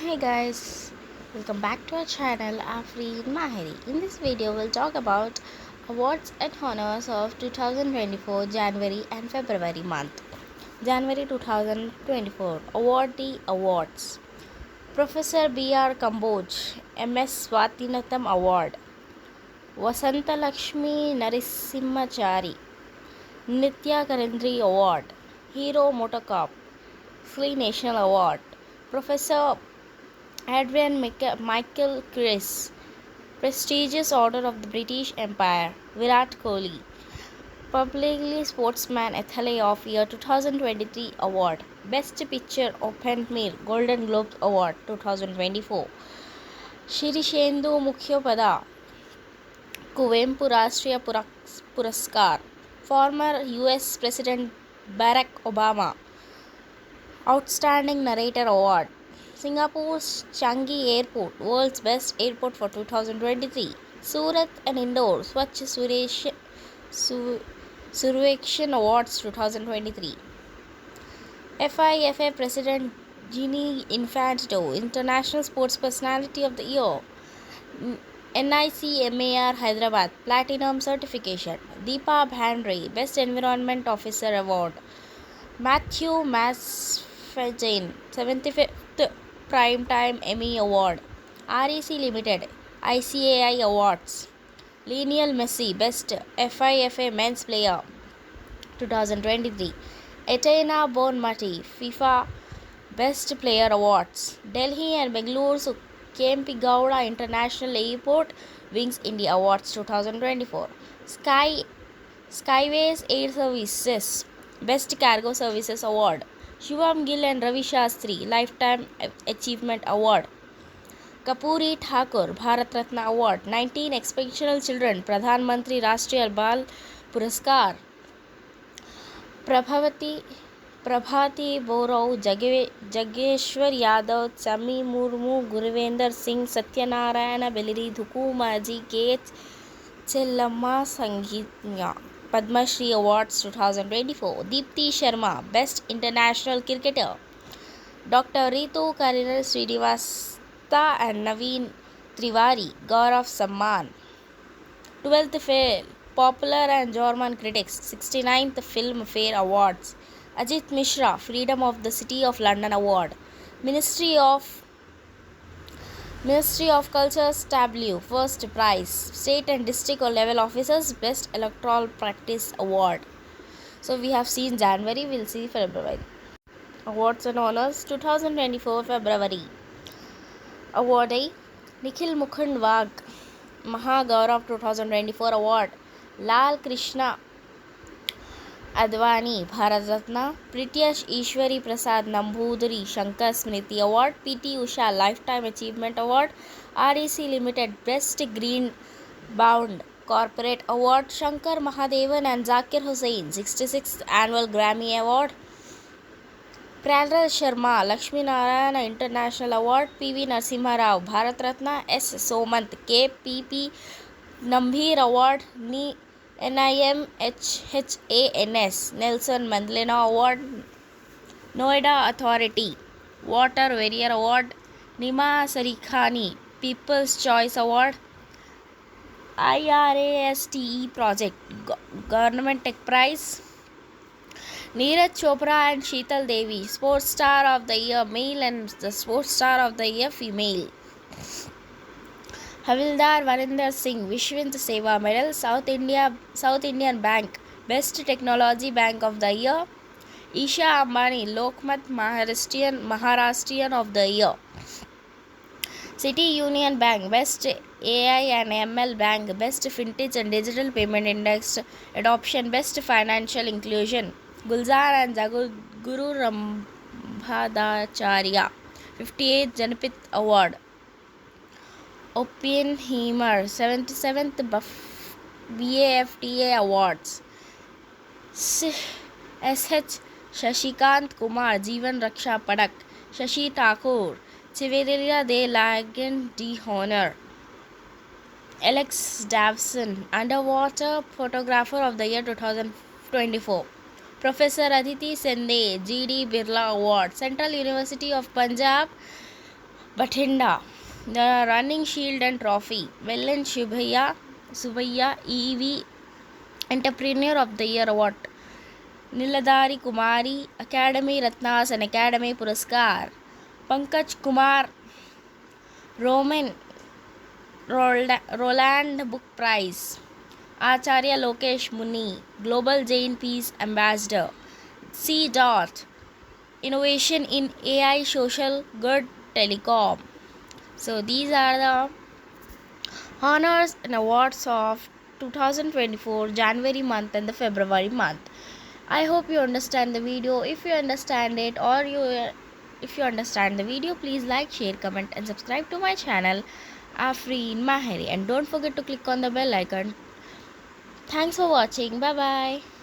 Hey guys, welcome back to our channel Afreen Mahiri. In this video, we'll talk about awards and honors of 2024 January and February month. January 2024 Awardee Awards. Professor B.R. Kamboj MS Swatinatham Award. Vasanta Lakshmi Narasimhachari Nitya Karindri Award. Hero Motorcorp Free National Award. Professor Adrian Michael Chris, prestigious Order of the British Empire. Virat Kohli, Publicly Sportsman Athlete of Year 2023 Award. Best Picture Oppenheimer Golden Globe Award 2024. Shirishendu Mukhopada, Kuvempu Rashtriya Puraskar. Former US President Barack Obama, Outstanding Narrator Award. Singapore's Changi Airport, World's Best Airport for 2023. Surat and Indore, Swachh Survekshan Awards 2023. FIFA President Gianni Infantino, International Sports Personality of the Year. NICMAR Hyderabad, Platinum Certification. Deepa Bhandre, Best Environment Officer Award. Matthew Masfadine, 75th Primetime Emmy Award. REC Limited, ICAI Awards. Lionel Messi, Best FIFA Men's Player 2023. Etena Bonmati, FIFA Best Player Awards. Delhi and Bengaluru Kempegowda International Airport Wings India Awards 2024. Skyways Air Services Best Cargo Services Award. Shivam Gill and Ravi Shastri Lifetime Achievement Award. Kapuri Thakur Bharat Ratna Award. 19 Exceptional Children Pradhan Mantri Rashtriya Bal Puraskar. Prabhati Borau Jageshwar Yadav Sami Murmu Guruvender Singh Satyanarayana Beliri Dhukumaji K. Chellamma Sangeetnya Padma Shri Awards 2024. Deepti Sharma Best International Cricketer. Dr. Ritu Karinar Srinivasa and Naveen Triwari Gaurav Samman. 12th Film Popular and German Critics 69th Film Fare Awards. Ajit Mishra Freedom of the City of London Award. Ministry of Culture's Tableau First Prize. State and district level officers Best Electoral Practice Award. So we have seen January, we'll see February. Awards and honors 2024 February. Awardee Nikhil Mukund Wagh Mahagaurav 2024 Award. Lal Krishna Advani Bharat Ratna. Pritish Ishwari Prasad Nambudiri Shankar Smriti Award. PT Usha Lifetime Achievement Award. REC Limited Best Green Bound Corporate Award. Shankar Mahadevan and Zakir Hussain 66th Annual Grammy Award. Prahlad Sharma Lakshmi Narayana International Award. PV Narasimha Rao Bharat Ratna. S. Somant KPP Nambhir Award. NIMHHANS Nelson Mandela Award. Noida Authority Water Warrior Award. Nima Sarikhani People's Choice Award. IRASTE Project Government Tech Prize. Neeraj Chopra and Sheetal Devi Sports Star of the Year Male and the Sports Star of the Year Female. Havildar Varinder Singh Vishwant Seva Medal. South Indian Bank Best Technology Bank of the Year. Isha Ambani Lokmat Maharashtrian of the Year. City Union Bank Best AI and ML Bank Best Fintech and Digital Payment Index Adoption Best Financial Inclusion. Gulzar and Jaguru Rambhadacharya 58th Janapith Award. Oppenheimer 77th BAFTA Awards. SH Shashikant Kumar Jeevan Raksha Padak. Shashi Thakur Chevalier de Legion d'Honneur. Alex Davison Underwater Photographer of the Year 2024. Professor Aditi Sende GD Birla Award. Central University of Punjab Bathinda, the Running Shield and Trophy, Velen Subhaya EV Entrepreneur of the Year Award, Niladari Kumari, Academy Ratnas and Academy Puraskar, Pankaj Kumar, Roman Roland Book Prize, Acharya Lokesh Muni, Global Jain Peace Ambassador, C. Dot, Innovation in AI Social Good Telecom. So these are the honors and awards of 2024 January month and the February month. I hope you understand the video. If you understand it or if you understand the video, please like, share, comment and subscribe to my channel Afreen Maheri, and don't forget to click on the bell icon. Thanks for watching. Bye bye.